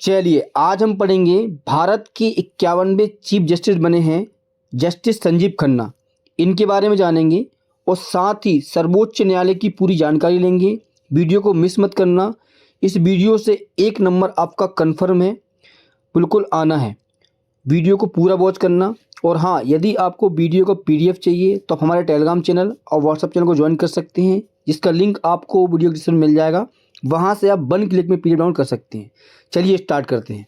चलिए आज हम पढ़ेंगे भारत के 51वें चीफ जस्टिस बने हैं जस्टिस संजीव खन्ना। इनके बारे में जानेंगे और साथ ही सर्वोच्च न्यायालय की पूरी जानकारी लेंगे। वीडियो को मिस मत करना। इस वीडियो से 1 नंबर आपका कंफर्म है, बिल्कुल आना है। वीडियो को पूरा वॉच करना। और हाँ, यदि आपको वीडियो का PDF चाहिए तो आप हमारे टेलीग्राम चैनल और व्हाट्सएप चैनल को ज्वाइन कर सकते हैं, जिसका लिंक आपको वीडियो डिस्क्रिप्शन में मिल जाएगा। वहाँ से आप 1 क्लिक में PDF डाउनलोड कर सकते हैं। चलिए स्टार्ट करते हैं।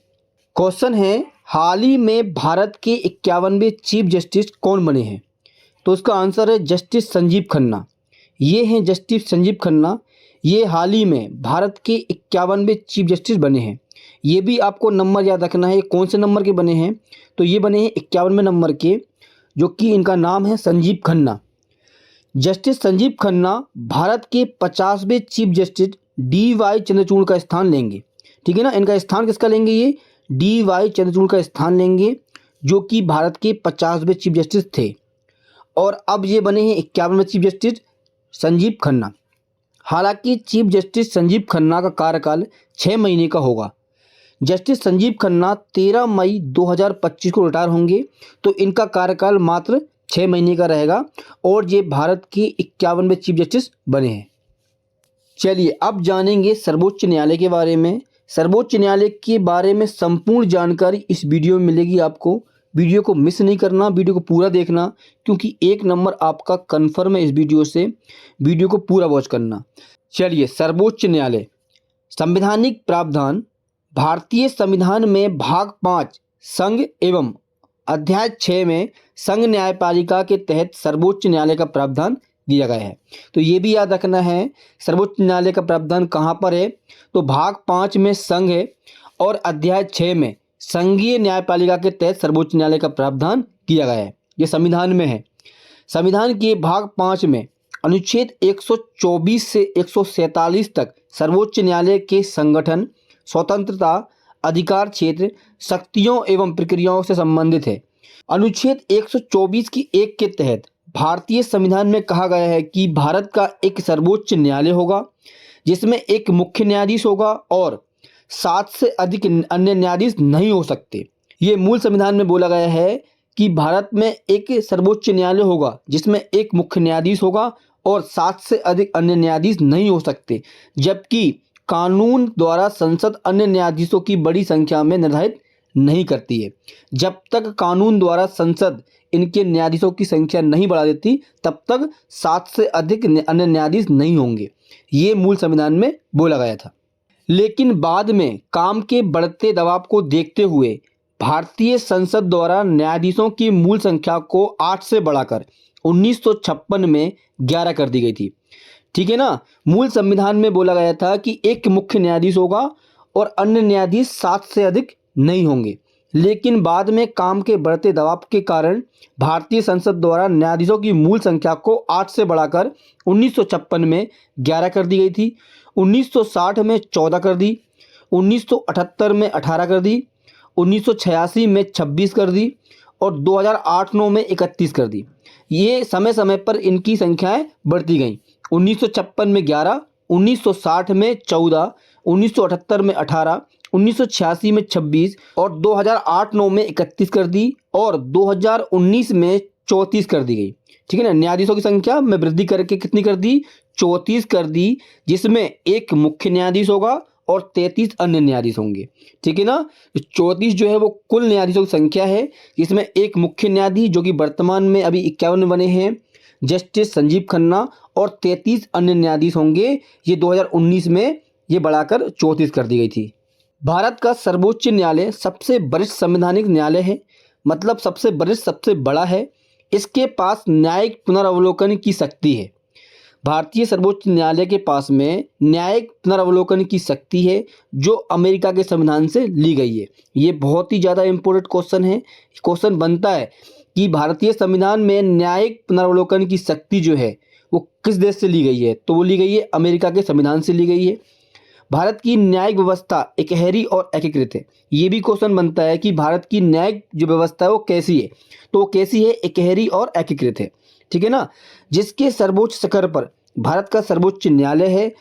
क्वेश्चन है, हाल ही में भारत के 51वें चीफ जस्टिस कौन बने हैं? तो उसका आंसर है जस्टिस संजीव खन्ना। ये हैं जस्टिस संजीव खन्ना। ये हाल ही में भारत के 51वें चीफ जस्टिस बने हैं। ये भी आपको नंबर याद रखना है, कौन से नंबर के बने हैं। तो ये बने हैं 51वें नंबर के, जो कि इनका नाम है संजीव खन्ना। जस्टिस संजीव खन्ना भारत के 50वें चीफ जस्टिस DY चंद्रचूड़ का स्थान लेंगे। ठीक है ना, इनका स्थान किसका लेंगे? ये DY चंद्रचूड़ का स्थान लेंगे, जो कि भारत के 50वें चीफ जस्टिस थे। और अब ये बने हैं 51वें चीफ जस्टिस संजीव खन्ना। हालांकि चीफ जस्टिस संजीव खन्ना का कार्यकाल 6 महीने का होगा। जस्टिस संजीव खन्ना 13 मई 2025 को रिटायर होंगे, तो इनका कार्यकाल मात्र 6 महीने का रहेगा और ये भारत के 51वें चीफ जस्टिस बने हैं। चलिए अब जानेंगे सर्वोच्च न्यायालय के बारे में। सर्वोच्च न्यायालय के बारे में संपूर्ण जानकारी इस वीडियो में मिलेगी आपको। वीडियो को मिस नहीं करना, वीडियो को पूरा देखना, क्योंकि 1 नंबर आपका कन्फर्म है इस वीडियो से। वीडियो को पूरा वॉच करना। चलिए, सर्वोच्च न्यायालय। संवैधानिक प्रावधान। भारतीय संविधान में भाग 5 संघ एवं अध्याय 6 में संघ न्यायपालिका के तहत सर्वोच्च न्यायालय का प्रावधान दिया गया है। तो ये भी याद रखना है, सर्वोच्च न्यायालय का प्रावधान कहाँ पर है। तो भाग 5 में संघ है और अध्याय 6 में संघीय न्यायपालिका के तहत सर्वोच्च न्यायालय का प्रावधान किया गया है। ये संविधान में है। संविधान के भाग 5 में अनुच्छेद 124 से 147 तक सर्वोच्च न्यायालय के संगठन, स्वतंत्रता, अधिकार क्षेत्र, शक्तियों एवं प्रक्रियाओं से संबंधित है। अनुच्छेद 124 की 1 के तहत भारतीय संविधान में कहा गया है कि भारत का एक सर्वोच्च न्यायालय होगा, जिसमें एक मुख्य न्यायाधीश होगा और 7 से अधिक अन्य न्यायाधीश नहीं हो सकते। ये मूल संविधान में बोला गया है कि भारत में एक सर्वोच्च न्यायालय होगा, जिसमें एक मुख्य न्यायाधीश होगा और 7 से अधिक अन्य न्यायाधीश नहीं हो सकते। जबकि कानून द्वारा संसद अन्य न्यायाधीशों की बड़ी संख्या में निर्धारित नहीं करती है। जब तक कानून द्वारा संसद इनके न्यायाधीशों की संख्या नहीं बढ़ा देती, तब तक 7 से अधिक अन्य न्यायाधीश नहीं होंगे। ये मूल संविधान में बोला गया था। लेकिन बाद में काम के बढ़ते दबाव को देखते हुए भारतीय संसद द्वारा न्यायाधीशों की मूल संख्या को 8 से बढ़ाकर 1956 में 11 कर दी गई थी। ठीक है ना, मूल संविधान में बोला गया था कि एक मुख्य न्यायाधीश होगा और अन्य न्यायाधीश 7 से अधिक नहीं होंगे। लेकिन बाद में काम के बढ़ते दबाव के कारण भारतीय संसद द्वारा न्यायाधीशों की मूल संख्या को 8 से बढ़ाकर 1956 में 11 कर दी गई थी। 1960 में 14 कर दी, 1978 में 18 कर दी, 1986 में 26 कर दी और 2008-9 में 31 कर दी। ये समय समय पर इनकी संख्याएं बढ़ती गईं। 1956 में 11, 1960 में 14, 1978 में 18, 1986 में 26 और 2008-9 में 31 कर दी और 2019 में 34 कर दी गई। ठीक है ना, न्यायाधीशों की संख्या में वृद्धि करके कितनी कर दी? 34 कर दी, जिसमें एक मुख्य न्यायाधीश होगा और 33 अन्य न्यायाधीश होंगे। ठीक है ना, 34 जो है वो कुल न्यायाधीशों की संख्या है, जिसमें एक मुख्य न्यायाधीश जो कि वर्तमान में अभी 51 बने हैं जस्टिस संजीव खन्ना, और 33 अन्य न्यायाधीश होंगे। ये 2019 में ये बढ़ाकर 34 कर दी गई थी। भारत का सर्वोच्च न्यायालय सबसे वरिष्ठ संवैधानिक न्यायालय है, मतलब सबसे वरिष्ठ, सबसे बड़ा है। इसके पास न्यायिक पुनरावलोकन की शक्ति है। भारतीय सर्वोच्च न्यायालय के पास में न्यायिक पुनरावलोकन की शक्ति है, जो अमेरिका के संविधान से ली गई है। ये बहुत ही ज़्यादा इम्पोर्टेंट क्वेश्चन है। क्वेश्चन बनता है कि भारतीय संविधान में न्यायिक पुनरावलोकन की शक्ति जो है वो किस देश से ली गई है? तो वो ली गई है अमेरिका के संविधान से ली गई है। भारत की न्यायिक व्यवस्था एकहरी और एकीकृत है। ये भी क्वेश्चन बनता है कि भारत की न्यायिक जो व्यवस्था है वो कैसी है? तो वो कैसी है? एकहरी और एकीकृत है। ठीक है ना, जिसके सर्वोच्च शिखर पर भारत का सर्वोच्च न्यायालय है।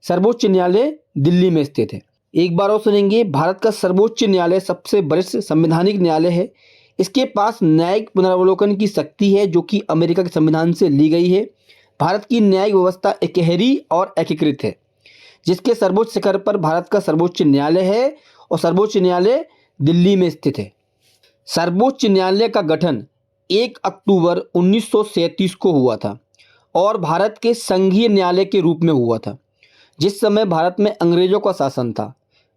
सर्वोच्च न्यायालय दिल्ली में स्थित है। एक बार और सुनेंगे। भारत का सर्वोच्च न्यायालय सबसे वरिष्ठ संवैधानिक न्यायालय है। इसके पास न्यायिक पुनरावलोकन की शक्ति है जो कि अमेरिका के संविधान से ली गई है। भारत की न्यायिक व्यवस्था एकहरी और एकीकृत है, जिसके सर्वोच्च शिखर पर भारत का सर्वोच्च न्यायालय है और सर्वोच्च न्यायालय दिल्ली में स्थित है। सर्वोच्च न्यायालय का गठन 1 अक्टूबर 1937 को हुआ था और भारत के संघीय न्यायालय के रूप में हुआ था। जिस समय भारत में अंग्रेजों का शासन था,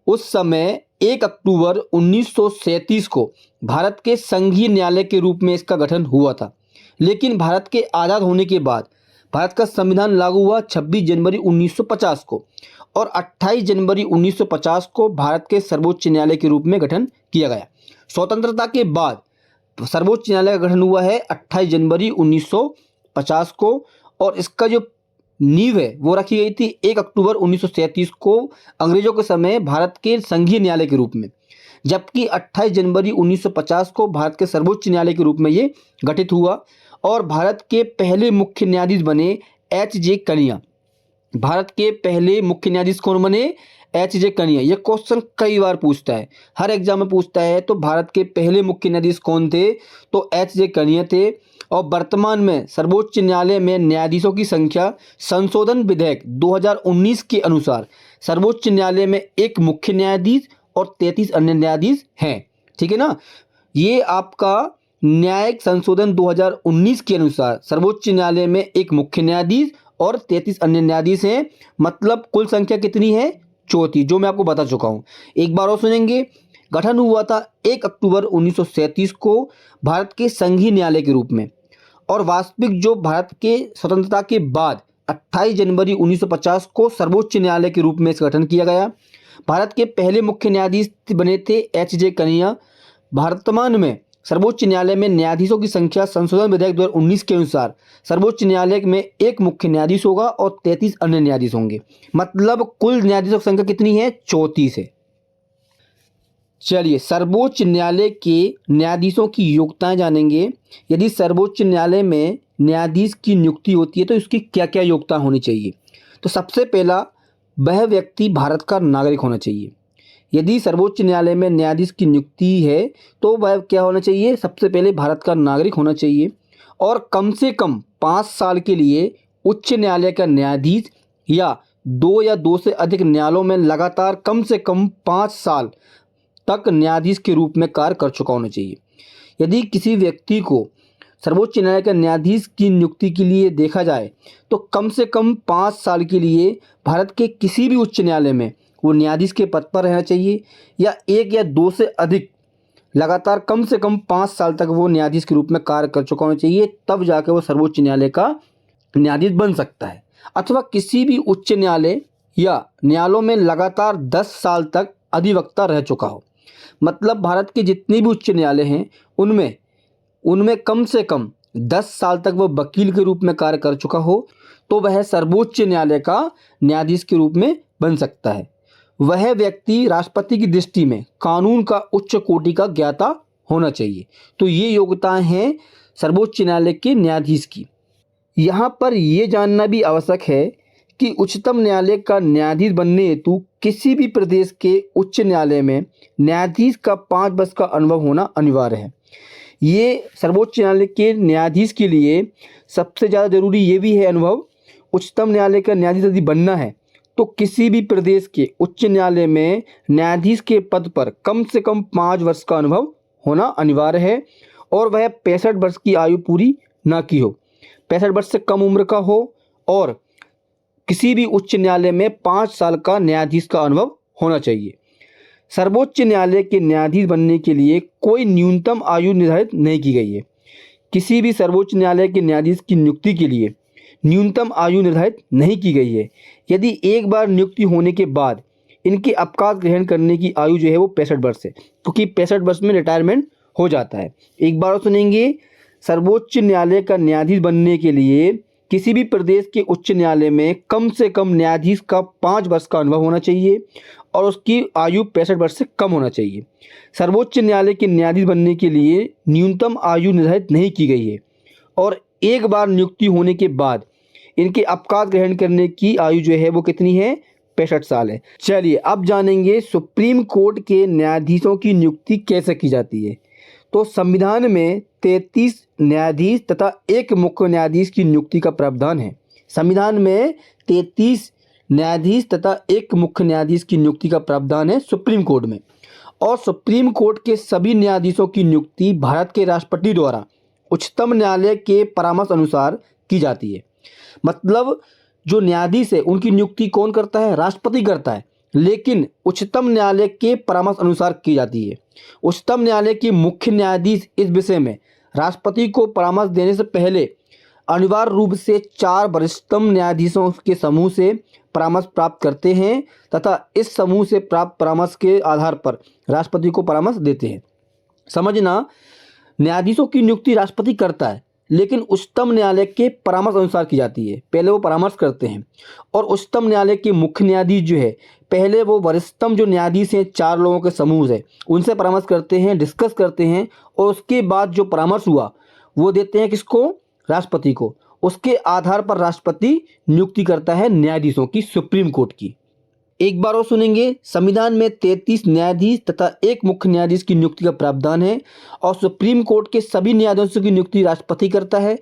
उस समय 1 अक्टूबर 1937 को भारत के संघीय न्यायालय के रूप में इसका गठन हुआ था। लेकिन भारत के आज़ाद होने के बाद भारत का संविधान लागू हुआ 26 जनवरी 1950 को और 28 जनवरी 1950 को भारत के सर्वोच्च न्यायालय के रूप में गठन किया गया। स्वतंत्रता के बाद सर्वोच्च न्यायालय का गठन हुआ है 28 जनवरी 1950 को और इसका जो नींव है वो रखी गई थी 1 अक्टूबर 1937 को अंग्रेजों के समय भारत के संघीय न्यायालय के रूप में, जबकि 28 जनवरी 1950 को भारत के सर्वोच्च न्यायालय के रूप में ये गठित हुआ और भारत के पहले मुख्य न्यायाधीश बने एच.जे. कनिया। भारत के पहले मुख्य न्यायाधीश कौन बने? एच.जे. कनिया। ये क्वेश्चन कई बार पूछता है, हर एग्जाम में पूछता है। तो भारत के पहले मुख्य न्यायाधीश कौन थे? तो एच.जे. कनिया थे। और वर्तमान में सर्वोच्च न्यायालय में न्यायाधीशों की संख्या संशोधन विधेयक 2019 के अनुसार सर्वोच्च न्यायालय में 1 मुख्य न्यायाधीश और 33 अन्य न्यायाधीश हैं। ठीक है ना। ये आपका न्यायिक संशोधन 2019 के अनुसार सर्वोच्च न्यायालय में 1 मुख्य न्यायाधीश और 33 अन्य न्यायाधीश हैं। मतलब कुल संख्या कितनी है? 34, जो मैं आपको बता चुका हूँ। एक बार और सुनेंगे। गठन हुआ था 1 अक्टूबर 1937 को भारत के संघीय न्यायालय के रूप में और वास्तविक जो भारत के स्वतंत्रता के बाद 28 जनवरी 1950 को सर्वोच्च न्यायालय के रूप में इसका गठन किया गया। भारत के पहले मुख्य न्यायाधीश बने थे एच.जे. कनिया। वर्तमान में सर्वोच्च न्यायालय में न्यायाधीशों की संख्या संशोधन विधेयक 2019 के अनुसार सर्वोच्च न्यायालय में 1 मुख्य न्यायाधीश होगा और 33 अन्य न्यायाधीश होंगे। मतलब कुल न्यायाधीशों की संख्या कितनी है? 34 है। चलिए सर्वोच्च न्यायालय के न्यायाधीशों की योग्यताएं जानेंगे। यदि सर्वोच्च न्यायालय में न्यायाधीश की नियुक्ति होती है तो इसकी क्या क्या योग्यता होनी चाहिए? तो सबसे पहला, वह व्यक्ति भारत का नागरिक होना चाहिए। यदि सर्वोच्च न्यायालय में न्यायाधीश की नियुक्ति है तो वह क्या होना चाहिए? सबसे पहले भारत का नागरिक होना चाहिए और कम से कम 5 साल के लिए उच्च न्यायालय का न्यायाधीश या 2 से अधिक न्यायालयों में लगातार कम से कम 5 साल तक न्यायाधीश के रूप में कार्य कर चुका होना चाहिए। यदि किसी व्यक्ति को सर्वोच्च न्यायालय का न्यायाधीश की नियुक्ति के लिए देखा जाए तो कम से कम 5 साल के लिए भारत के किसी भी उच्च न्यायालय में वो न्यायाधीश के पद पर रहना चाहिए या 1 या 2 से अधिक लगातार कम से कम 5 साल तक वो न्यायाधीश के रूप में कार्य कर चुका होना चाहिए, तब जाकर वो सर्वोच्च न्यायालय का न्यायाधीश बन सकता है। अथवा किसी भी उच्च न्यायालय या न्यायालयों में लगातार 10 साल तक अधिवक्ता रह चुका हो। मतलब भारत के जितने भी उच्च न्यायालय हैं उनमें कम से कम 10 साल तक वह वकील के रूप में कार्य कर चुका हो तो वह सर्वोच्च न्यायालय का न्यायाधीश के रूप में बन सकता है। वह व्यक्ति राष्ट्रपति की दृष्टि में कानून का उच्च कोटि का ज्ञाता होना चाहिए। तो ये योग्यताएं हैं सर्वोच्च न्यायालय के न्यायाधीश की। यहाँ पर यह जानना भी आवश्यक है कि उच्चतम न्यायालय का न्यायाधीश बनने हेतु किसी भी प्रदेश के उच्च न्यायालय में न्यायाधीश का 5 वर्ष का अनुभव होना अनिवार्य है। ये सर्वोच्च न्यायालय के न्यायाधीश के लिए सबसे ज़्यादा जरूरी ये भी है अनुभव। उच्चतम न्यायालय का न्यायाधीश यदि बनना है तो किसी भी प्रदेश के उच्च न्यायालय में न्यायाधीश के पद पर कम से कम 5 वर्ष का अनुभव होना अनिवार्य है और वह 65 वर्ष की आयु पूरी ना की हो, 65 वर्ष से कम उम्र का हो और किसी भी उच्च न्यायालय में 5 साल का न्यायाधीश का अनुभव होना चाहिए। सर्वोच्च न्यायालय के न्यायाधीश बनने के लिए कोई न्यूनतम आयु निर्धारित नहीं की गई है। किसी भी सर्वोच्च न्यायालय के न्यायाधीश की नियुक्ति के लिए न्यूनतम आयु निर्धारित नहीं की गई है। यदि एक बार नियुक्ति होने के बाद इनके अवकाश ग्रहण करने की आयु जो है वो 65 वर्ष है, क्योंकि 65 वर्ष में रिटायरमेंट हो जाता है। एक बार सुनेंगे, सर्वोच्च न्यायालय का न्यायाधीश बनने के लिए किसी भी प्रदेश के उच्च न्यायालय में कम से कम न्यायाधीश का 5 वर्ष का अनुभव होना चाहिए और उसकी आयु 65 वर्ष से कम होना चाहिए। सर्वोच्च न्यायालय के न्यायाधीश बनने के लिए न्यूनतम आयु निर्धारित नहीं की गई है और एक बार नियुक्ति होने के बाद इनके अवकाश ग्रहण करने की आयु जो है वो कितनी है? 65 साल है। चलिए अब जानेंगे सुप्रीम कोर्ट के न्यायाधीशों की नियुक्ति कैसे की जाती है। तो संविधान में 33 न्यायाधीश तथा एक मुख्य न्यायाधीश की नियुक्ति का प्रावधान है। संविधान में 33 न्यायाधीश तथा एक मुख्य न्यायाधीश की नियुक्ति का प्रावधान है सुप्रीम कोर्ट में। और सुप्रीम कोर्ट के सभी न्यायाधीशों की नियुक्ति भारत के राष्ट्रपति द्वारा उच्चतम न्यायालय के परामर्श अनुसार की जाती है। मतलब जो न्यायाधीश है उनकी नियुक्ति कौन करता है? राष्ट्रपति करता है, लेकिन उच्चतम न्यायालय के परामर्श अनुसार की जाती है। उच्चतम न्यायालय के मुख्य न्यायाधीश इस विषय में राष्ट्रपति को परामर्श देने से पहले अनिवार्य रूप से 4 वरिष्ठतम न्यायाधीशों के समूह से परामर्श प्राप्त करते हैं तथा इस समूह से प्राप्त परामर्श के आधार पर राष्ट्रपति को परामर्श देते हैं। समझना, न्यायाधीशों की नियुक्ति राष्ट्रपति करता है, लेकिन उच्चतम न्यायालय के परामर्श अनुसार की जाती है। पहले वो परामर्श करते हैं और उच्चतम न्यायालय के मुख्य न्यायाधीश जो है, पहले वो वरिष्ठतम जो न्यायाधीश हैं 4 लोगों के समूह से उनसे परामर्श करते हैं, डिस्कस करते हैं और उसके बाद जो परामर्श हुआ वो देते हैं किसको? राष्ट्रपति को। उसके आधार पर राष्ट्रपति नियुक्ति करता है न्यायाधीशों की, सुप्रीम कोर्ट की। एक बार और सुनेंगे, संविधान में 33 न्यायाधीश तथा एक मुख्य न्यायाधीश की नियुक्ति का प्रावधान है और सुप्रीम कोर्ट के सभी न्यायाधीशों की नियुक्ति राष्ट्रपति करता है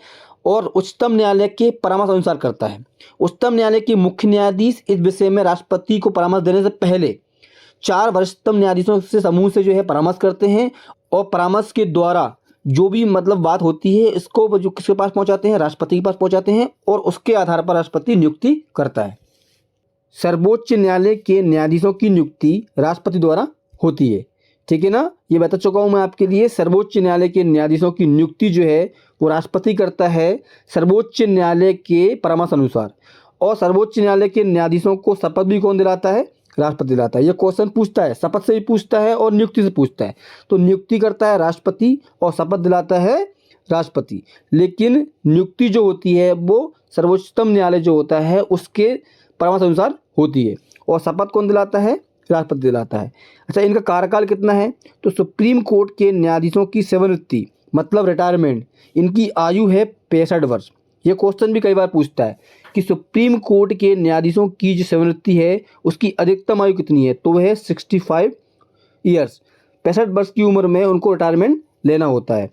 और उच्चतम न्यायालय के परामर्श अनुसार करता है। उच्चतम न्यायालय के मुख्य न्यायाधीश इस विषय में राष्ट्रपति को परामर्श देने से पहले 4 वरिष्ठतम न्यायाधीशों से समूह से जो है परामर्श करते हैं और परामर्श के द्वारा जो भी मतलब बात होती है इसको जो किसके पास पहुंचाते हैं? राष्ट्रपति के पास पहुंचाते हैं और उसके आधार पर राष्ट्रपति नियुक्ति करता है। सर्वोच्च न्यायालय के न्यायाधीशों की नियुक्ति राष्ट्रपति द्वारा होती है। ठीक है ना, ये बता चुका हूँ मैं आपके लिए। सर्वोच्च न्यायालय के न्यायाधीशों की नियुक्ति जो है वो राष्ट्रपति करता है सर्वोच्च न्यायालय के परामर्श अनुसार। और सर्वोच्च न्यायालय के न्यायाधीशों को शपथ भी कौन दिलाता है? राष्ट्रपति दिलाता है। ये क्वेश्चन पूछता है, शपथ से भी पूछता है और नियुक्ति से पूछता है। तो नियुक्ति करता है राष्ट्रपति और शपथ दिलाता है राष्ट्रपति, लेकिन नियुक्ति जो होती है वो सर्वोच्चतम न्यायालय जो होता है उसके परामर्श अनुसार होती है और शपथ कौन दिलाता है? राष्ट्रपति दिलाता है। अच्छा, इनका कार्यकाल कितना है? तो सुप्रीम कोर्ट के न्यायाधीशों की सेवानिवृत्ति मतलब रिटायरमेंट, इनकी आयु है 65 वर्ष। ये क्वेश्चन भी कई बार पूछता है कि सुप्रीम कोर्ट के न्यायाधीशों की जो सेवानिवृत्ति है उसकी अधिकतम आयु कितनी है? तो वह है 65 ईयर्स। 65 वर्ष की उम्र में उनको रिटायरमेंट लेना होता है।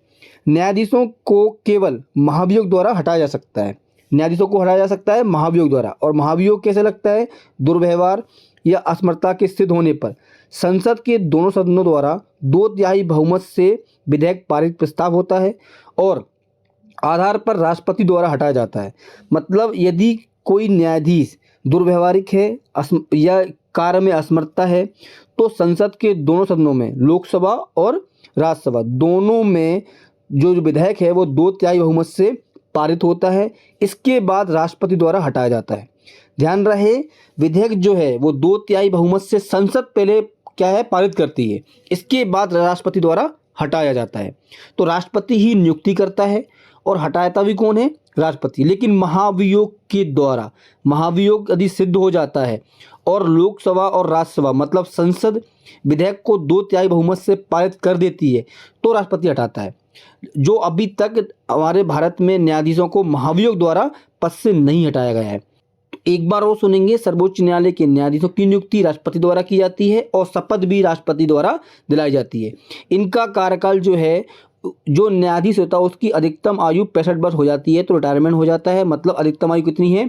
न्यायाधीशों को केवल महाभियोग द्वारा हटाया जा सकता है। न्यायाधीशों को हटाया जा सकता है महाभियोग द्वारा। और महाभियोग कैसे लगता है? दुर्व्यवहार या असमर्थता के सिद्ध होने पर संसद के दोनों सदनों द्वारा 2/3 बहुमत से विधेयक पारित प्रस्ताव होता है और आधार पर राष्ट्रपति द्वारा हटाया जाता है। मतलब यदि कोई न्यायाधीश दुर्व्यवहारिक है या कार्य में असमर्थता है तो संसद के दोनों सदनों में, लोकसभा और राज्यसभा दोनों में जो विधेयक है वो 2/3 बहुमत से पारित होता है। इसके बाद राष्ट्रपति द्वारा हटाया जाता है। ध्यान रहे, विधेयक जो है वो 2/3 बहुमत से संसद पहले क्या है? पारित करती है, इसके बाद राष्ट्रपति द्वारा हटाया जाता है। तो राष्ट्रपति ही नियुक्ति करता है और हटाता भी कौन है? राष्ट्रपति। लेकिन महाभियोग के द्वारा महाभियोग यदि सिद्ध हो जाता है और लोकसभा और राज्यसभा मतलब संसद विधेयक को 2/3 बहुमत से पारित कर देती है तो राष्ट्रपति हटाता है। जो अभी तक हमारे भारत में न्यायाधीशों को महाभियोग द्वारा पद से नहीं हटाया गया है। एक बार और सुनेंगे, सर्वोच्च न्यायालय के न्यायाधीशों की नियुक्ति राष्ट्रपति द्वारा की जाती है और शपथ भी राष्ट्रपति द्वारा दिलाई जाती है। इनका कार्यकाल जो है, जो न्यायाधीश होता है उसकी अधिकतम आयु 65 वर्ष हो जाती है तो रिटायरमेंट हो जाता है। मतलब अधिकतम आयु कितनी है?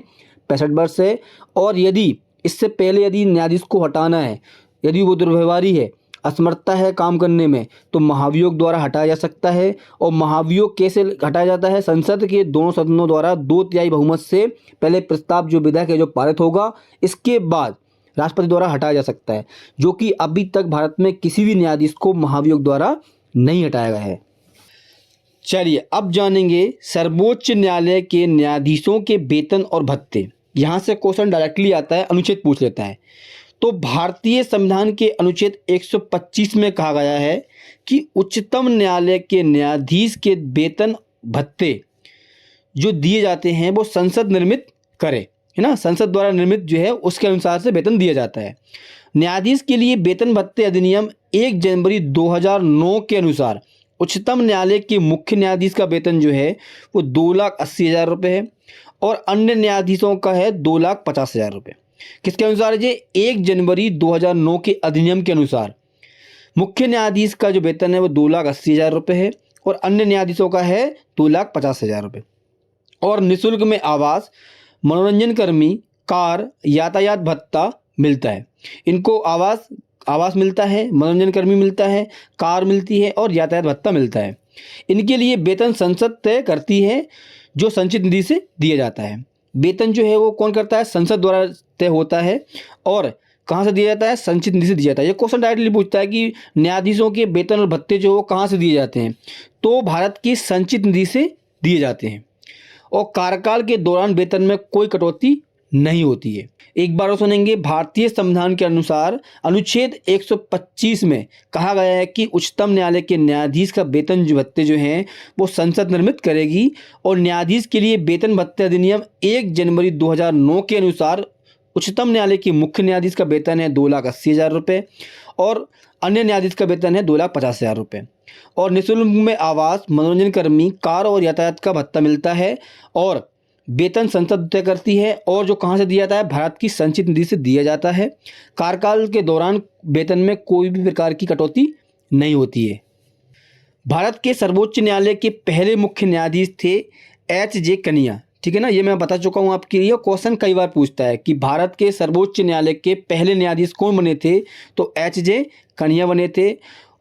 65 वर्ष है। और यदि इससे पहले यदि न्यायाधीश को हटाना है, यदि वो दुर्व्यवहारी है, असमर्थता है काम करने में, तो महाभियोग द्वारा हटाया जा सकता है। और महाभियोग कैसे हटाया जाता है? संसद के दोनों सदनों द्वारा 2/3 बहुमत से पहले प्रस्ताव जो विधेयक है जो पारित होगा, इसके बाद राष्ट्रपति द्वारा हटाया जा सकता है, जो कि अभी तक भारत में किसी भी न्यायाधीश को महाभियोग द्वारा नहीं हटाया गया है। चलिए अब जानेंगे सर्वोच्च न्यायालय के न्यायाधीशों के वेतन और भत्ते। यहाँ से क्वेश्चन डायरेक्टली आता है, अनुच्छेद पूछ लेता है। तो भारतीय संविधान के अनुच्छेद 125 में कहा गया है कि उच्चतम न्यायालय के न्यायाधीश के वेतन भत्ते जो दिए जाते हैं वो संसद निर्मित करे, है ना, संसद द्वारा निर्मित जो है उसके अनुसार से वेतन दिया जाता है। न्यायाधीश के लिए वेतन भत्ते अधिनियम 1 जनवरी 2009 के अनुसार उच्चतम न्यायालय के मुख्य न्यायाधीश का वेतन जो है वो 2,80,000 रुपये है और अन्य न्यायाधीशों का है 2,50,000 रुपये। किसके अनुसार है ये? 1 जनवरी 2009 के अधिनियम के अनुसार मुख्य न्यायाधीश का जो वेतन है वो 2,80,000 रुपये है और अन्य न्यायाधीशों का है 2,50,000 रुपये। और निःशुल्क में आवास, मनोरंजन कर्मी, कार, यातायात भत्ता मिलता है। इनको आवास मिलता है, मनोरंजन कर्मी मिलता है, कार मिलती है और यातायात भत्ता मिलता है। इनके लिए वेतन संसद तय करती है जो संचित निधि से दिया जाता है। वेतन जो है वो कौन करता है? संसद द्वारा तय होता है। और कहाँ से दिया जाता है? संचित निधि से दिया जाता है। ये क्वेश्चन डायरेक्टली पूछता है कि न्यायाधीशों के वेतन और भत्ते जो वो कहाँ से दिए जाते हैं, तो भारत की संचित निधि से दिए जाते हैं। और कार्यकाल के दौरान वेतन में कोई कटौती नहीं होती है। एक बार और सुनेंगे। भारतीय संविधान के अनुसार अनुच्छेद 125 में कहा गया है कि उच्चतम न्यायालय के न्यायाधीश का वेतन जो भत्ते जो हैं वो संसद निर्मित करेगी। और न्यायाधीश के लिए वेतन भत्ते अधिनियम 1 जनवरी 2009 के अनुसार उच्चतम न्यायालय के मुख्य न्यायाधीश का वेतन है 2,80,000 रुपये और अन्य न्यायाधीश का वेतन है 2,50,000 रुपये। और निःशुल्क में आवास, मनोरंजन कर्मी, कार और यातायात का भत्ता मिलता है। और वेतन संसद तय करती है और जो कहाँ से दिया जाता है? भारत की संचित निधि से दिया जाता है। कार्यकाल के दौरान वेतन में कोई भी प्रकार की कटौती नहीं होती है। भारत के सर्वोच्च न्यायालय के पहले मुख्य न्यायाधीश थे H.J. कनिया। ठीक है ना, ये मैं बता चुका हूँ आपके लिए। क्वेश्चन कई बार पूछता है कि भारत के सर्वोच्च न्यायालय के पहले न्यायाधीश कौन बने थे, तो H.J. कनिया बने थे।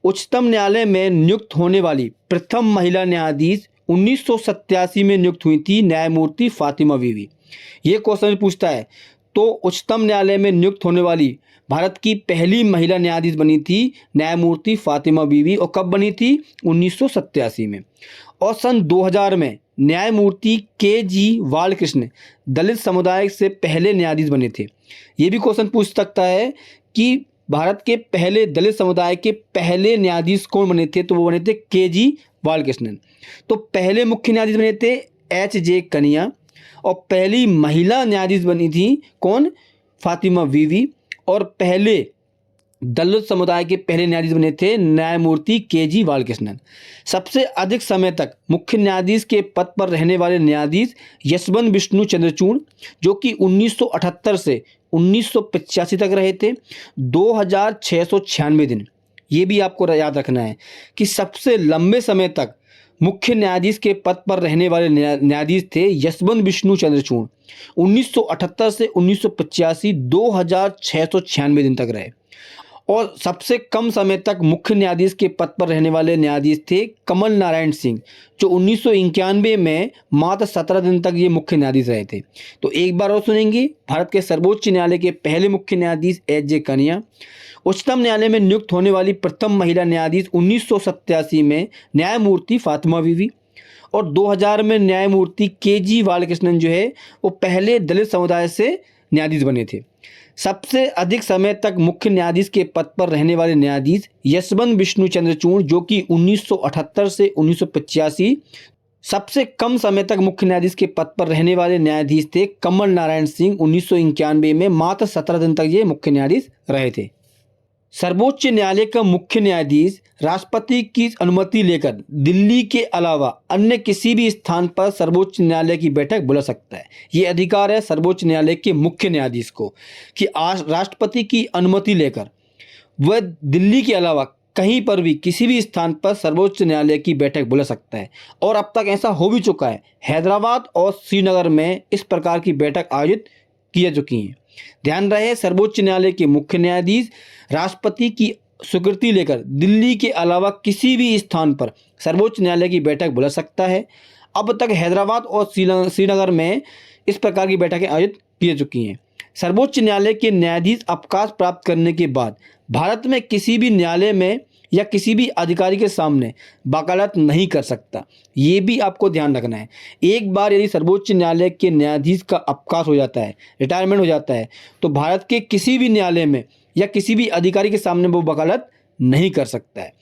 उच्चतम न्यायालय में नियुक्त होने वाली प्रथम महिला न्यायाधीश 1987 में नियुक्त हुई थी, न्यायमूर्ति फातिमा बीवी। ये क्वेश्चन पूछता है तो उच्चतम न्यायालय में नियुक्त होने वाली भारत की पहली महिला न्यायाधीश बनी थी न्यायमूर्ति फातिमा बीवी। और कब बनी थी? 1987 में। और सन 2000 में न्यायमूर्ति के.जी. बालकृष्ण दलित समुदाय से पहले न्यायाधीश बने थे। ये भी क्वेश्चन पूछ सकता है कि भारत के पहले दलित समुदाय के पहले न्यायाधीश कौन बने थे, तो वो बने थे के.जी. बालकृष्णन। तो पहले मुख्य न्यायाधीश बने थे H.J. कनिया और पहली महिला न्यायाधीश बनी थी कौन? फातिमा बीवी। और पहले दलित समुदाय के पहले न्यायाधीश बने थे न्यायमूर्ति के.जी. बालकृष्णन। सबसे अधिक समय तक मुख्य न्यायाधीश के पद पर रहने वाले न्यायाधीश यशवंत विष्णु चंद्रचूड़, जो कि 1978 से 1985 तक रहे थे, 2,696 दिन। ये भी आपको याद रखना है कि सबसे लंबे समय तक मुख्य न्यायाधीश के पद पर रहने वाले न्यायाधीश थे यशवंत विष्णु चंद्रचूड़। 1978 से 1985 2,696 दिन तक रहे। और सबसे कम समय तक मुख्य न्यायाधीश के पद पर रहने वाले न्यायाधीश थे कमल नारायण सिंह, जो 1991 में मात्र 17 दिन तक ये मुख्य न्यायाधीश रहे थे। तो एक बार और सुनेंगे। भारत के सर्वोच्च न्यायालय के पहले मुख्य न्यायाधीश H.J. कनिया। उच्चतम न्यायालय में नियुक्त होने वाली प्रथम महिला न्यायाधीश 1987 में न्यायमूर्ति फातिमा बीवी। और 2000 में न्यायमूर्ति के.जी. बालकृष्णन जो है वो पहले दलित समुदाय से न्यायाधीश बने थे। सबसे अधिक समय तक मुख्य न्यायाधीश के पद पर रहने वाले न्यायाधीश यशवंत विष्णु चंद्रचूड़, जो कि 1978 से 1985। सबसे कम समय तक मुख्य न्यायाधीश के पद पर रहने वाले न्यायाधीश थे कमल नारायण सिंह। 1991 में मात्र 17 दिन तक ये मुख्य न्यायाधीश रहे थे। सर्वोच्च न्यायालय का मुख्य न्यायाधीश राष्ट्रपति की अनुमति लेकर दिल्ली के अलावा अन्य किसी भी स्थान पर सर्वोच्च न्यायालय की बैठक बुला सकता है। ये अधिकार है सर्वोच्च न्यायालय के मुख्य न्यायाधीश को कि राष्ट्रपति की अनुमति लेकर वह दिल्ली के अलावा कहीं पर भी किसी भी स्थान पर सर्वोच्च न्यायालय की बैठक बुला सकता है। और अब तक ऐसा हो भी चुका है। हैदराबाद और श्रीनगर में इस प्रकार की बैठक आयोजित की जा चुकी हैं। ध्यान रहे, सर्वोच्च न्यायालय के मुख्य न्यायाधीश राष्ट्रपति की स्वीकृति लेकर दिल्ली के अलावा किसी भी स्थान पर सर्वोच्च न्यायालय की बैठक बुला सकता है। अब तक हैदराबाद और श्रीनगर में इस प्रकार की बैठकें आयोजित की जा चुकी हैं। सर्वोच्च न्यायालय के न्यायाधीश अवकाश प्राप्त करने के बाद भारत में किसी भी न्यायालय में या किसी भी अधिकारी के सामने वकालत नहीं कर सकता। ये भी आपको ध्यान रखना है। एक बार यदि सर्वोच्च न्यायालय के न्यायाधीश का अवकाश हो जाता है, रिटायरमेंट हो जाता है, तो भारत के किसी भी न्यायालय में या किसी भी अधिकारी के सामने वो वकालत नहीं कर सकता है।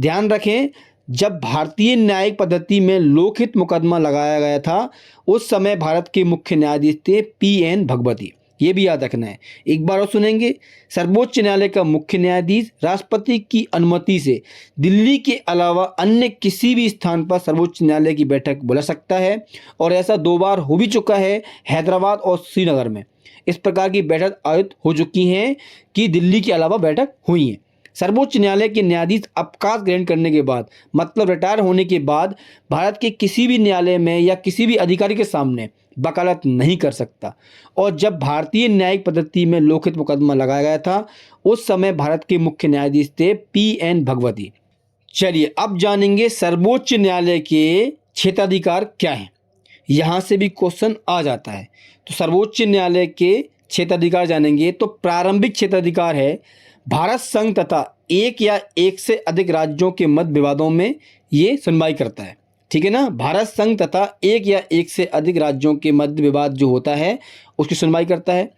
ध्यान रखें, जब भारतीय न्यायिक पद्धति में लोकहित मुकदमा लगाया गया था उस समय भारत के मुख्य न्यायाधीश थे P.N. भगवती। ये भी याद रखना है। एक बार और सुनेंगे। सर्वोच्च न्यायालय का मुख्य न्यायाधीश राष्ट्रपति की अनुमति से दिल्ली के अलावा अन्य किसी भी स्थान पर सर्वोच्च न्यायालय की बैठक बुला सकता है। और ऐसा 2 बार हो भी चुका है, हैदराबाद और श्रीनगर में। इस प्रकार की बैठक आयोजित हो चुकी हैं कि दिल्ली के अलावा बैठक हुई हैं। सर्वोच्च न्यायालय के न्यायाधीश अवकाश ग्रहण करने के बाद, मतलब रिटायर होने के बाद, भारत के किसी भी न्यायालय में या किसी भी अधिकारी के सामने वकालत नहीं कर सकता। और जब भारतीय न्यायिक पद्धति में लोकहित मुकदमा लगाया गया था, उस समय भारत के मुख्य न्यायाधीश थे PN भगवती। चलिए अब जानेंगे सर्वोच्च न्यायालय के क्षेत्राधिकार क्या हैं। यहाँ से भी क्वेश्चन आ जाता है। तो सर्वोच्च न्यायालय के क्षेत्राधिकार जानेंगे तो प्रारंभिक क्षेत्राधिकार है भारत संघ तथा एक या एक से अधिक राज्यों के मध्य विवादों में ये सुनवाई करता है। ठीक है ना, भारत संघ तथा एक या एक से अधिक राज्यों के मध्य विवाद जो होता है उसकी सुनवाई करता है।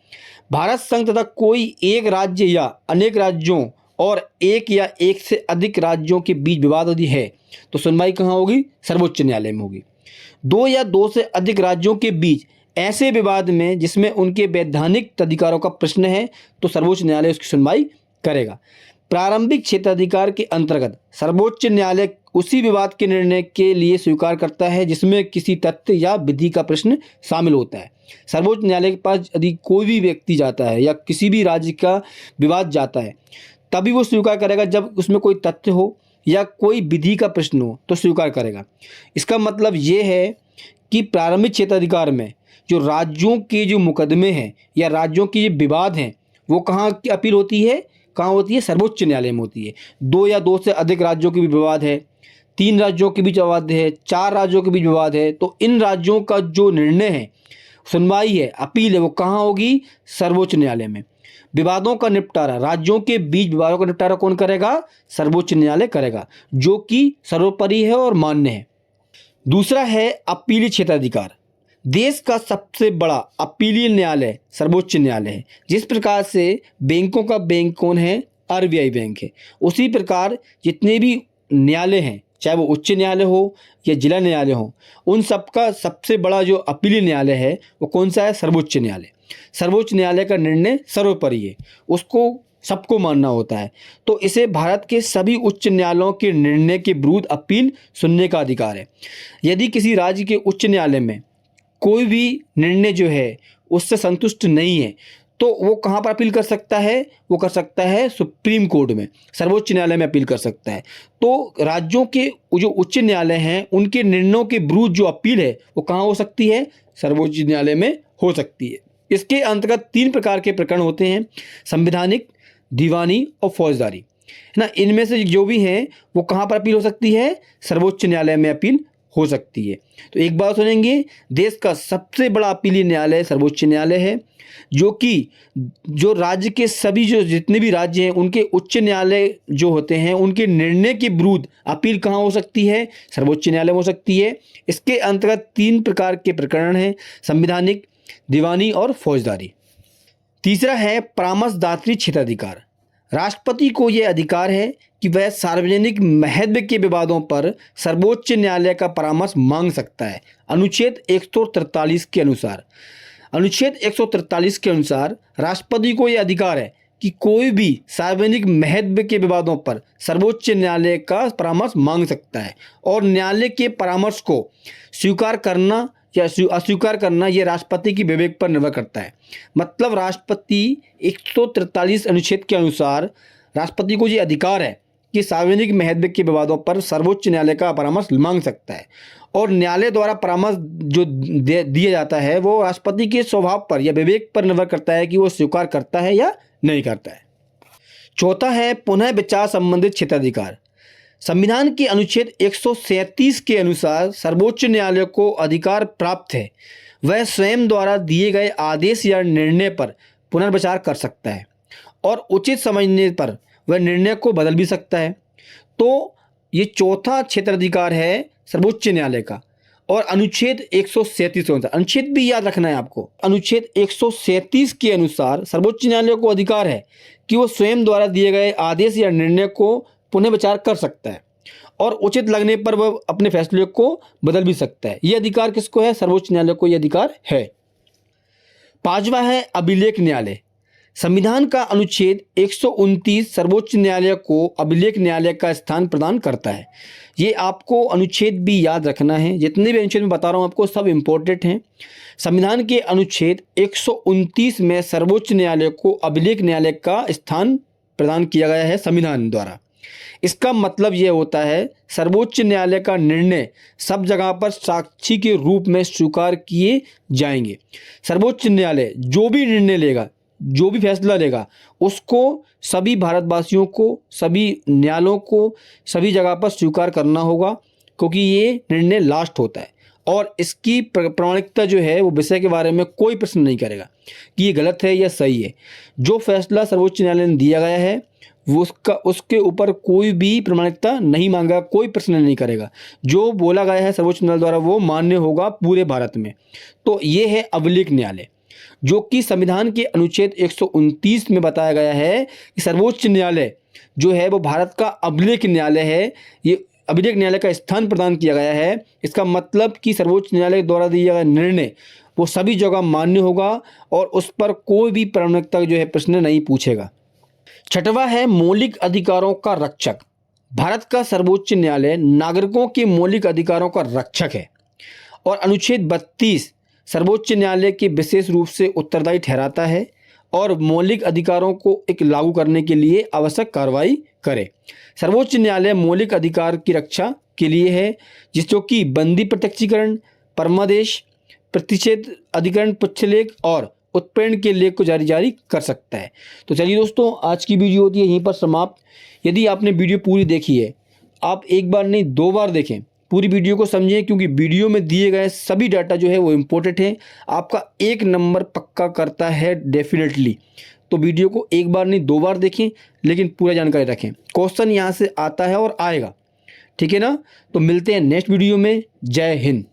भारत संघ तथा कोई एक राज्य या अनेक राज्यों और एक या एक से अधिक राज्यों के बीच विवाद यदि है तो सुनवाई कहाँ होगी? सर्वोच्च न्यायालय में होगी। दो या दो से अधिक राज्यों के बीच ऐसे विवाद में जिसमें उनके वैधानिक अधिकारों का प्रश्न है तो सर्वोच्च न्यायालय उसकी सुनवाई करेगा। प्रारंभिक क्षेत्राधिकार के अंतर्गत सर्वोच्च न्यायालय उसी विवाद के निर्णय के लिए स्वीकार करता है जिसमें किसी तथ्य या विधि का प्रश्न शामिल होता है। सर्वोच्च न्यायालय के पास यदि कोई भी व्यक्ति जाता है या किसी भी राज्य का विवाद जाता है तभी वो स्वीकार करेगा जब उसमें कोई तथ्य हो या कोई विधि का प्रश्न हो तो स्वीकार करेगा। इसका मतलब ये है कि प्रारंभिक क्षेत्राधिकार में जो राज्यों के जो मुकदमे हैं या राज्यों के जो विवाद हैं वो कहाँ की अपील होती है? कहाँ होती है? सर्वोच्च न्यायालय में होती है। दो या दो से अधिक राज्यों के बीच विवाद है, 3 राज्यों के बीच विवाद है, 4 राज्यों के बीच विवाद है, तो इन राज्यों का जो निर्णय है, सुनवाई है, अपील है, वो कहाँ होगी? सर्वोच्च न्यायालय में। विवादों का निपटारा, राज्यों के बीच विवादों का निपटारा कौन करेगा? सर्वोच्च न्यायालय करेगा, जो कि सर्वोपरि है और मान्य है। दूसरा है अपीलीय क्षेत्राधिकार। देश का सबसे बड़ा अपीलीय न्यायालय सर्वोच्च न्यायालय है। जिस प्रकार से बैंकों का बैंक कौन है? RBI बैंक है। उसी प्रकार जितने भी न्यायालय हैं, चाहे वो उच्च न्यायालय हो या जिला न्यायालय हो, उन सबका सबसे बड़ा जो अपीलीय न्यायालय है वो कौन सा है? सर्वोच्च न्यायालय। सर्वोच्च न्यायालय का निर्णय सर्वोपरि है, उसको सबको मानना होता है। तो इसे भारत के सभी उच्च न्यायालयों के निर्णय के विरुद्ध अपील सुनने का अधिकार है। यदि किसी राज्य के उच्च न्यायालय में कोई भी निर्णय जो है उससे संतुष्ट नहीं है तो वो कहाँ पर अपील कर सकता है? वो कर सकता है सुप्रीम कोर्ट में, सर्वोच्च न्यायालय में अपील कर सकता है। तो राज्यों के जो उच्च न्यायालय हैं उनके निर्णयों के विरुद्ध जो अपील है वो कहाँ हो सकती है? सर्वोच्च न्यायालय में हो सकती है। इसके अंतर्गत 3 प्रकार के प्रकरण होते हैं, संवैधानिक, दीवानी और फौजदारी, है ना। इनमें से जो भी हैं वो कहाँ पर अपील हो सकती है? सर्वोच्च न्यायालय में अपील हो सकती है। तो एक बात सुनेंगे, देश का सबसे बड़ा अपीलीय न्यायालय सर्वोच्च न्यायालय है, जो कि जो राज्य के सभी जो जितने भी राज्य हैं उनके उच्च न्यायालय जो होते हैं उनके निर्णय के विरुद्ध अपील कहाँ हो सकती है? सर्वोच्च न्यायालय में हो सकती है। इसके अंतर्गत 3 प्रकार के प्रकरण हैं, संवैधानिक, दीवानी और फौजदारी। तीसरा है परामर्शदात्री क्षेत्राधिकार। राष्ट्रपति को यह अधिकार है कि वह सार्वजनिक महत्व के विवादों पर सर्वोच्च न्यायालय का परामर्श मांग सकता है। अनुच्छेद 143 के अनुसार, अनुच्छेद 143 के अनुसार राष्ट्रपति को यह अधिकार है कि कोई भी सार्वजनिक महत्व के विवादों पर सर्वोच्च न्यायालय का परामर्श मांग सकता है और न्यायालय के परामर्श को स्वीकार करना या अस्वीकार करना यह राष्ट्रपति की विवेक पर निर्भर करता है। मतलब राष्ट्रपति 143 अनुच्छेद के अनुसार राष्ट्रपति को ये अधिकार है कि सार्वजनिक महत्व के विवादों पर सर्वोच्च न्यायालय का परामर्श मांग सकता है और न्यायालय द्वारा परामर्श जो दिया जाता है वो राष्ट्रपति के स्वभाव पर या विवेक पर निर्भर करता है कि वो स्वीकार करता है या नहीं करता है। चौथा है पुनः विचार संबंधित क्षेत्राधिकार। संविधान के अनुच्छेद 137 के अनुसार सर्वोच्च न्यायालय को अधिकार प्राप्त है, वह स्वयं द्वारा दिए गए आदेश या निर्णय पर पुनर्विचार कर सकता है और उचित समझने पर वह निर्णय को बदल भी सकता है। तो ये चौथा क्षेत्राधिकार है सर्वोच्च न्यायालय का। और अनुच्छेद 137 अनुसार, अनुच्छेद भी याद रखना है आपको, अनुच्छेद 137 के अनुसार सर्वोच्च न्यायालय को अधिकार है कि वो स्वयं द्वारा दिए गए आदेश या निर्णय को पुनः विचार कर सकता है और उचित लगने पर वह अपने फैसले को बदल भी सकता है। यह अधिकार किसको है? सर्वोच्च न्यायालय को यह अधिकार है। 5वां है अभिलेख न्यायालय। संविधान का अनुच्छेद 129 सर्वोच्च न्यायालय को अभिलेख न्यायालय का स्थान प्रदान करता है। ये आपको अनुच्छेद भी याद रखना है, जितने भी अनुच्छेद मैं बता रहा हूँ आपको सब इम्पोर्टेंट हैं। संविधान के अनुच्छेद 129 में सर्वोच्च न्यायालय को अभिलेख न्यायालय का स्थान प्रदान किया गया है संविधान द्वारा। इसका मतलब यह होता है सर्वोच्च न्यायालय का निर्णय सब जगह पर साक्षी के रूप में स्वीकार किए जाएंगे। सर्वोच्च न्यायालय जो भी निर्णय लेगा, जो भी फैसला लेगा, उसको सभी भारतवासियों को, सभी न्यायालयों को सभी जगह पर स्वीकार करना होगा, क्योंकि ये निर्णय लास्ट होता है और इसकी प्रामाणिकता जो है वो विषय के बारे में कोई प्रश्न नहीं करेगा कि ये गलत है या सही है। जो फैसला सर्वोच्च न्यायालय ने दिया गया है वो उसके ऊपर कोई भी प्रामाणिकता नहीं मांगा, कोई प्रश्न नहीं करेगा। जो बोला गया है सर्वोच्च न्यायालय द्वारा वो मान्य होगा पूरे भारत में। तो ये है अभिलेख न्यायालय, जो कि संविधान के अनुच्छेद 129 में बताया गया है कि सर्वोच्च न्यायालय जो है वो भारत का अभिलेख न्यायालय है। ये अभिलेख न्यायालय का स्थान प्रदान किया गया है। इसका मतलब कि सर्वोच्च न्यायालय द्वारा दिया गया निर्णय वो सभी जगह मान्य होगा और उस पर कोई भी प्रामाणिकता जो है प्रश्न नहीं पूछेगा। छठवां है मौलिक अधिकारों का रक्षक। भारत का सर्वोच्च न्यायालय नागरिकों के मौलिक अधिकारों का रक्षक है और अनुच्छेद 32 सर्वोच्च न्यायालय के विशेष रूप से उत्तरदायी ठहराता है और मौलिक अधिकारों को एक लागू करने के लिए आवश्यक कार्रवाई करे। सर्वोच्च न्यायालय मौलिक अधिकार की रक्षा के लिए है, जिसको कि बंदी प्रत्यक्षीकरण, परमादेश, प्रतिषेध अधिकरण, पुच्छलेख और उत्प्रेरण के लेख को जारी कर सकता है। तो चलिए दोस्तों, आज की वीडियो होती है यहीं पर समाप्त। यदि आपने वीडियो पूरी देखी है, आप एक बार नहीं 2 बार देखें, पूरी वीडियो को समझें, क्योंकि वीडियो में दिए गए सभी डाटा जो है वो इम्पोर्टेंट है, आपका 1 नंबर पक्का करता है डेफिनेटली। तो वीडियो को एक बार नहीं 2 बार देखें, लेकिन पूरा जानकारी रखें। क्वेश्चन यहाँ से आता है और आएगा, ठीक है ना। तो मिलते हैं नेक्स्ट वीडियो में। जय हिंद।